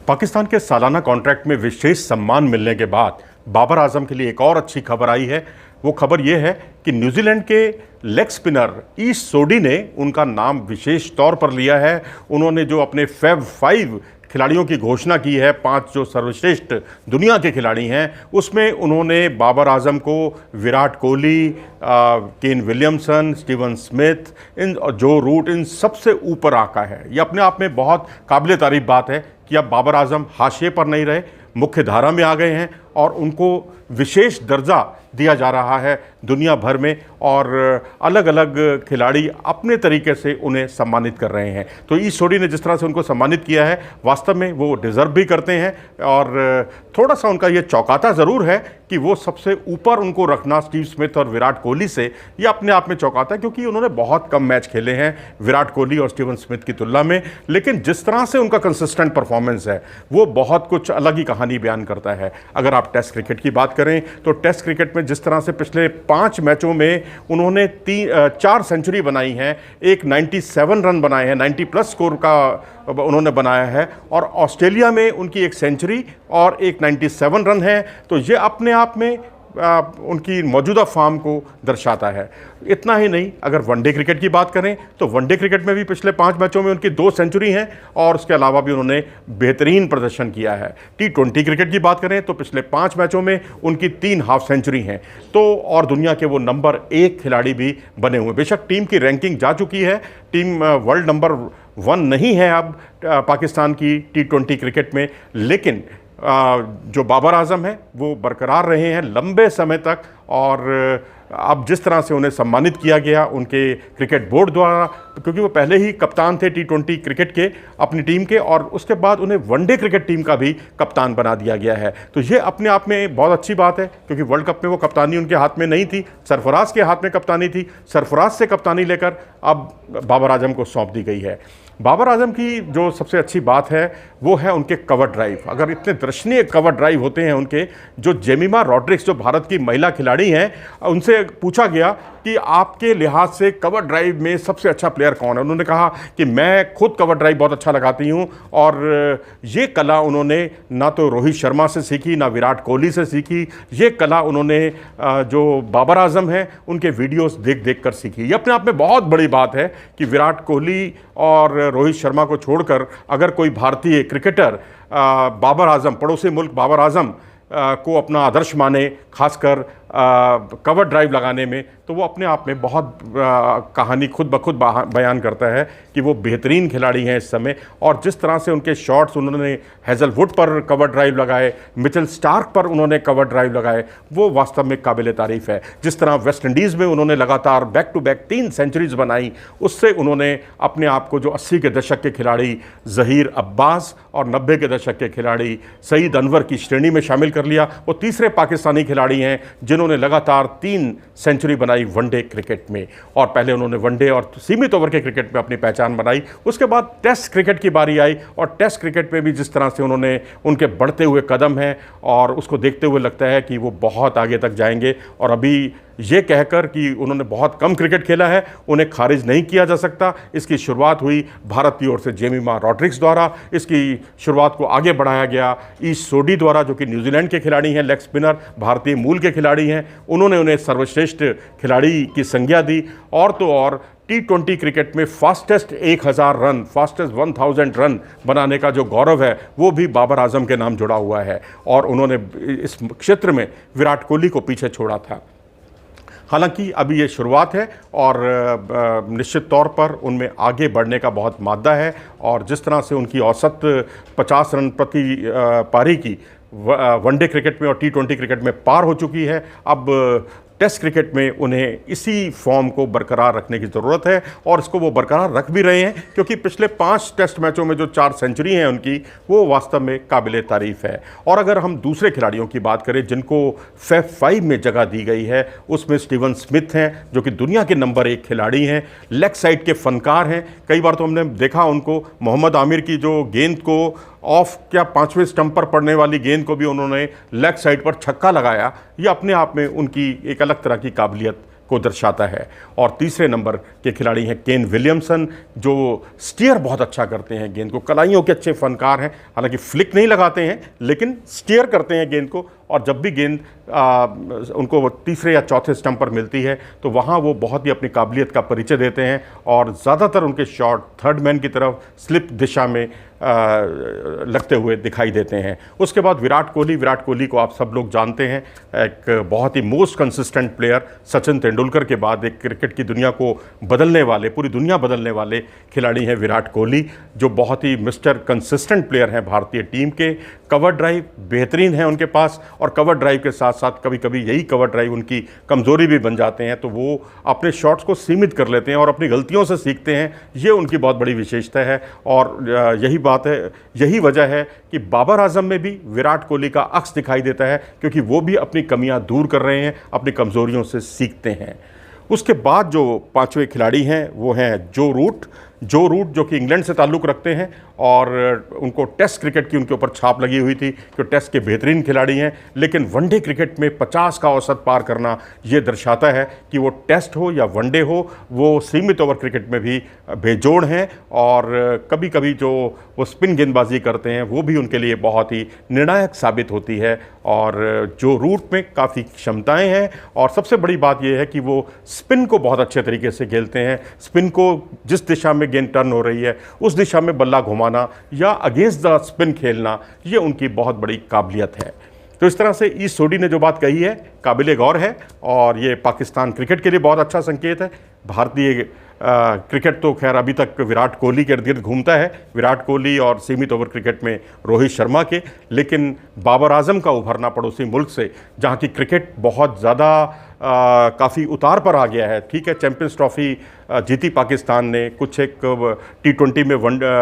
पाकिस्तान के सालाना कॉन्ट्रैक्ट में विशेष सम्मान मिलने के बाद बाबर आजम के लिए एक और अच्छी खबर आई है। वो खबर ये है कि न्यूजीलैंड के लेग स्पिनर ईश सोडी ने उनका नाम विशेष तौर पर लिया है। उन्होंने जो अपने फैब 5 खिलाड़ियों की घोषणा की है, 5 जो सर्वश्रेष्ठ दुनिया के खिलाड़ी हैं, उसमें उन्होंने बाबर आजम को Virat Kohli, Kane Williamson, Steven Smith, इन जो रूट, इन सबसे ऊपर आका है। ये अपने आप में बहुत काबिल तारीफ बात है कि अब बाबर आजम हाशिए पर नहीं रहे, मुख्य धारा में आ गए हैं और उनको विशेष दर्जा दिया जा रहा है दुनिया भर में, और अलग अलग खिलाड़ी अपने तरीके से उन्हें सम्मानित कर रहे हैं। तो ईश सोडी ने जिस तरह से उनको सम्मानित किया है, वास्तव में वो डिज़र्व भी करते हैं। और थोड़ा सा उनका ये चौंकाता ज़रूर है कि वो सबसे ऊपर उनको रखना स्टीव स्मिथ और विराट कोहली से, ये अपने आप में चौंकाता है, क्योंकि उन्होंने बहुत कम मैच खेले हैं विराट कोहली और स्टीवन स्मिथ की तुलना में। लेकिन जिस तरह से उनका कंसिस्टेंट परफॉर्मेंस है, वो बहुत कुछ अलग ही कहानी बयान करता है। अगर आप टेस्ट क्रिकेट की बात करें तो टेस्ट क्रिकेट में जिस तरह से पिछले 5 मैचों में उन्होंने 4 सेंचुरी बनाई हैं, एक 97 रन बनाए हैं, 90 प्लस स्कोर का उन्होंने बनाया है, और ऑस्ट्रेलिया में उनकी एक सेंचुरी और एक 97 रन है। तो ये अपने आप में उनकी मौजूदा फॉर्म को दर्शाता है। इतना ही नहीं, अगर वनडे क्रिकेट की बात करें तो वनडे क्रिकेट में भी पिछले 5 मैचों में उनकी 2 सेंचुरी हैं, और उसके अलावा भी उन्होंने बेहतरीन प्रदर्शन किया है। T20 क्रिकेट की बात करें तो पिछले 5 मैचों में उनकी 3 हाफ सेंचुरी हैं। तो और दुनिया के वो नंबर 1 खिलाड़ी भी बने हुए। बेशक टीम की रैंकिंग जा चुकी है, टीम वर्ल्ड नंबर 1 नहीं है अब पाकिस्तान की T20 क्रिकेट में, लेकिन जो बाबर आजम है वो बरकरार रहे हैं लंबे समय तक। और अब जिस तरह से उन्हें सम्मानित किया गया उनके क्रिकेट बोर्ड द्वारा, क्योंकि वो पहले ही कप्तान थे T20 क्रिकेट के अपनी टीम के, और उसके बाद उन्हें वनडे क्रिकेट टीम का भी कप्तान बना दिया गया है। तो ये अपने आप में बहुत अच्छी बात है, क्योंकि वर्ल्ड कप में वो कप्तानी उनके हाथ में नहीं थी, सरफराज के हाथ में कप्तानी थी। सरफराज से कप्तानी लेकर अब बाबर आजम को सौंप दी गई है। बाबर आजम की जो सबसे अच्छी बात है वो है उनके कवर ड्राइव। अगर इतने दर्शनीय कवर ड्राइव होते हैं उनके, जो जेमिमा रॉड्रिक्स जो भारत की महिला खिलाड़ी हैं, उनसे पूछा गया कि आपके लिहाज से कवर ड्राइव में सबसे अच्छा प्लेयर कौन है। उन्होंने कहा कि मैं खुद कवर ड्राइव बहुत अच्छा लगाती हूं, और ये कला उन्होंने ना तो रोहित शर्मा से सीखी, ना विराट कोहली से सीखी। ये कला उन्होंने जो बाबर आजम हैं उनके वीडियोस देख देख कर सीखी। ये अपने आप में बहुत बड़ी बात है कि विराट कोहली और रोहित शर्मा को छोड़कर अगर कोई भारतीय क्रिकेटर बाबर आजम, पड़ोसी मुल्क बाबर आजम को अपना आदर्श माने, खासकर कवर ड्राइव लगाने में, तो वो अपने आप में बहुत कहानी खुद ब खुद बयान करता है कि वो बेहतरीन खिलाड़ी हैं इस समय। और जिस तरह से उनके शॉट्स उन्होंने हेज़लवुड पर कवर ड्राइव लगाए, मिचेल स्टार्क पर उन्होंने कवर ड्राइव लगाए, वो वास्तव में काबिल तारीफ़ है। जिस तरह वेस्ट इंडीज़ में उन्होंने लगातार बैक टू बैक 3 सेंचुरीज़ बनाई, उससे उन्होंने अपने आप को जो 80 के दशक के खिलाड़ी ज़हीर अब्बास और 90 के दशक के खिलाड़ी सईद अनवर की श्रेणी में शामिल कर लिया। वो तीसरे पाकिस्तानी खिलाड़ी हैं जिन्होंने लगातार 3 सेंचुरी बनाई वनडे क्रिकेट में, और पहले उन्होंने वनडे और सीमित ओवर के क्रिकेट में अपनी पहचान बनाई। उसके बाद टेस्ट क्रिकेट की बारी आई, और टेस्ट क्रिकेट में भी जिस तरह से उन्होंने, उनके बढ़ते हुए कदम हैं, और उसको देखते हुए लगता है कि वो बहुत आगे तक जाएंगे। और अभी ये कहकर कि उन्होंने बहुत कम क्रिकेट खेला है, उन्हें खारिज नहीं किया जा सकता। इसकी शुरुआत हुई भारत की ओर से जेमिमा रॉड्रिक्स द्वारा, इसकी शुरुआत को आगे बढ़ाया गया ईश सोडी द्वारा, जो कि न्यूजीलैंड के खिलाड़ी हैं, लेग स्पिनर, भारतीय मूल के खिलाड़ी हैं। उन्होंने उन्हें सर्वश्रेष्ठ खिलाड़ी की संज्ञा दी। और तो और T20 क्रिकेट में फास्टेस्ट 1000 रन, फास्टेस्ट 1000 रन बनाने का जो गौरव है, वो भी बाबर आजम के नाम जुड़ा हुआ है, और उन्होंने इस क्षेत्र में विराट कोहली को पीछे छोड़ा था। हालांकि अभी ये शुरुआत है, और निश्चित तौर पर उनमें आगे बढ़ने का बहुत मादा है। और जिस तरह से उनकी औसत 50 रन प्रति पारी की वनडे क्रिकेट में और T20 क्रिकेट में पार हो चुकी है, अब टेस्ट क्रिकेट में उन्हें इसी फॉर्म को बरकरार रखने की ज़रूरत है, और इसको वो बरकरार रख भी रहे हैं, क्योंकि पिछले 5 टेस्ट मैचों में जो 4 सेंचुरी हैं उनकी, वो वास्तव में काबिल तारीफ़ है। और अगर हम दूसरे खिलाड़ियों की बात करें जिनको फैब 5 में जगह दी गई है, उसमें स्टीवन स्मिथ हैं, जो कि दुनिया के नंबर 1 खिलाड़ी हैं, लेग साइड के फनकार हैं। कई बार तो हमने देखा उनको, मोहम्मद आमिर की जो गेंद को ऑफ, क्या 5वें स्टंप पर पड़ने वाली गेंद को भी उन्होंने लेग साइड पर छक्का लगाया। ये अपने आप में उनकी एक अलग तरह की काबिलियत को दर्शाता है। और तीसरे नंबर के खिलाड़ी हैं केन विलियमसन, जो स्टीयर बहुत अच्छा करते हैं गेंद को, कलाइयों के अच्छे फनकार हैं, हालांकि फ्लिक नहीं लगाते हैं लेकिन स्टीयर करते हैं गेंद को, और जब भी गेंद उनको तीसरे या चौथे स्टंप पर मिलती है तो वहाँ वो बहुत ही अपनी काबिलियत का परिचय देते हैं, और ज़्यादातर उनके शॉट थर्ड मैन की तरफ स्लिप दिशा में लगते हुए दिखाई देते हैं। उसके बाद विराट कोहली को आप सब लोग जानते हैं, एक बहुत ही most consistent player, Sachin Tendulkar के बाद एक क्रिकेट की दुनिया को बदलने वाले, पूरी दुनिया बदलने वाले खिलाड़ी हैं विराट कोहली, जो बहुत ही मिस्टर कंसिस्टेंट प्लेयर हैं भारतीय टीम के। कवर ड्राइव बेहतरीन है उनके पास, और कवर ड्राइव के साथ साथ कभी कभी यही कवर ड्राइव उनकी कमज़ोरी भी बन जाते हैं, तो वो अपने शॉट्स को सीमित कर लेते हैं और अपनी गलतियों से सीखते हैं। ये उनकी बहुत बड़ी विशेषता है, और यही बात है, यही वजह है कि बाबर आजम में भी विराट कोहली का अक्स दिखाई देता है, क्योंकि वो भी अपनी कमियां दूर कर रहे हैं, अपनी कमज़ोरियों से सीखते हैं। उसके बाद जो पांचवें खिलाड़ी हैं वो हैं जो रूट, जो कि इंग्लैंड से ताल्लुक़ रखते हैं, और उनको टेस्ट क्रिकेट की उनके ऊपर छाप लगी हुई थी कि टेस्ट के बेहतरीन खिलाड़ी हैं, लेकिन वनडे क्रिकेट में 50 का औसत पार करना ये दर्शाता है कि वो टेस्ट हो या वनडे हो, वो सीमित ओवर क्रिकेट में भी बेजोड़ हैं, और कभी कभी जो वो स्पिन गेंदबाजी करते हैं वो भी उनके लिए बहुत ही निर्णायक साबित होती है। और जो रूट में काफ़ी क्षमताएं हैं, और सबसे बड़ी बात यह है कि वो स्पिन को बहुत अच्छे तरीके से खेलते हैं। स्पिन को जिस दिशा में गेंद टर्न हो रही है उस दिशा में बल्ला घुमाना या अगेंस्ट द स्पिन खेलना, ये उनकी बहुत बड़ी काबिलियत है। तो इस तरह से ईस्ट सोडी ने जो बात कही है काबिले गौर है, और ये पाकिस्तान क्रिकेट के लिए बहुत अच्छा संकेत है। भारतीय क्रिकेट तो खैर अभी तक विराट कोहली के इर्द गिर्द घूमता है, विराट कोहली और सीमित ओवर क्रिकेट में रोहित शर्मा के, लेकिन बाबर आजम का उभरना पड़ोसी मुल्क से, जहाँ की क्रिकेट बहुत ज़्यादा काफ़ी उतार पर आ गया है। ठीक है, चैंपियंस ट्रॉफी जीती पाकिस्तान ने, कुछ एक T20 में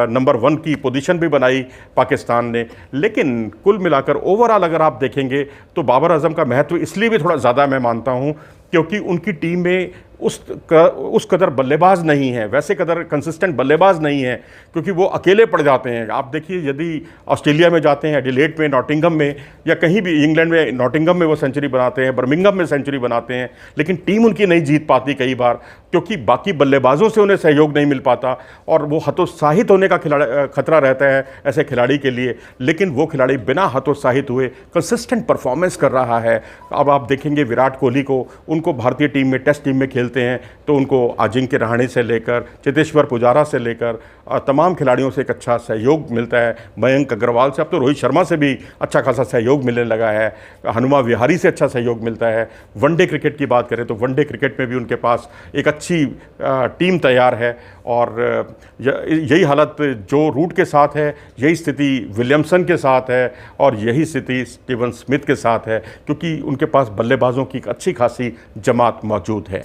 नंबर 1 की पोजीशन भी बनाई पाकिस्तान ने, लेकिन कुल मिलाकर ओवरऑल अगर आप देखेंगे तो बाबर आजम का महत्व इसलिए भी थोड़ा ज़्यादा मैं मानता हूँ क्योंकि उनकी टीम में उस कदर बल्लेबाज नहीं है, वैसे कदर कंसिस्टेंट बल्लेबाज नहीं है, क्योंकि वो अकेले पड़ जाते हैं। आप देखिए, यदि ऑस्ट्रेलिया में जाते हैं, एडिलेड में, नॉटिंघम में, या कहीं भी इंग्लैंड में नॉटिंघम में वो सेंचुरी बनाते हैं, बर्मिंघम में सेंचुरी बनाते हैं, लेकिन टीम उनकी नहीं जीत पाती कई बार, क्योंकि बाकी बल्लेबाजों से उन्हें सहयोग नहीं मिल पाता, और वो हतोत्साहित होने का खतरा रहता है ऐसे खिलाड़ी के लिए। लेकिन वो खिलाड़ी बिना हतोत्साहित हुए कंसिस्टेंट परफॉर्मेंस कर रहा है। अब आप देखेंगे विराट कोहली को, उनको भारतीय टीम में, टेस्ट टीम में खेलते हैं तो उनको अजिंक्य रहाणे से लेकर चेतेश्वर पुजारा से लेकर तमाम खिलाड़ियों से एक अच्छा सहयोग मिलता है, मयंक अग्रवाल से, अब तो रोहित शर्मा से भी अच्छा खासा सहयोग मिलने लगा है, हनुमा विहारी से अच्छा सहयोग मिलता है। वनडे क्रिकेट की बात करें तो वनडे क्रिकेट में भी उनके पास एक अच्छी टीम तैयार है, और यही हालत जो रूट के साथ है, यही स्थिति विलियमसन के साथ है, और यही स्थिति स्टीवन स्मिथ के साथ है, क्योंकि उनके पास बल्लेबाजों की एक अच्छी खासी जमात मौजूद है।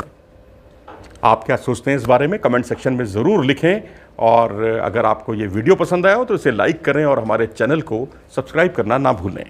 आप क्या सोचते हैं इस बारे में कमेंट सेक्शन में ज़रूर लिखें, और अगर आपको ये वीडियो पसंद आया हो तो इसे लाइक करें और हमारे चैनल को सब्सक्राइब करना ना भूलें।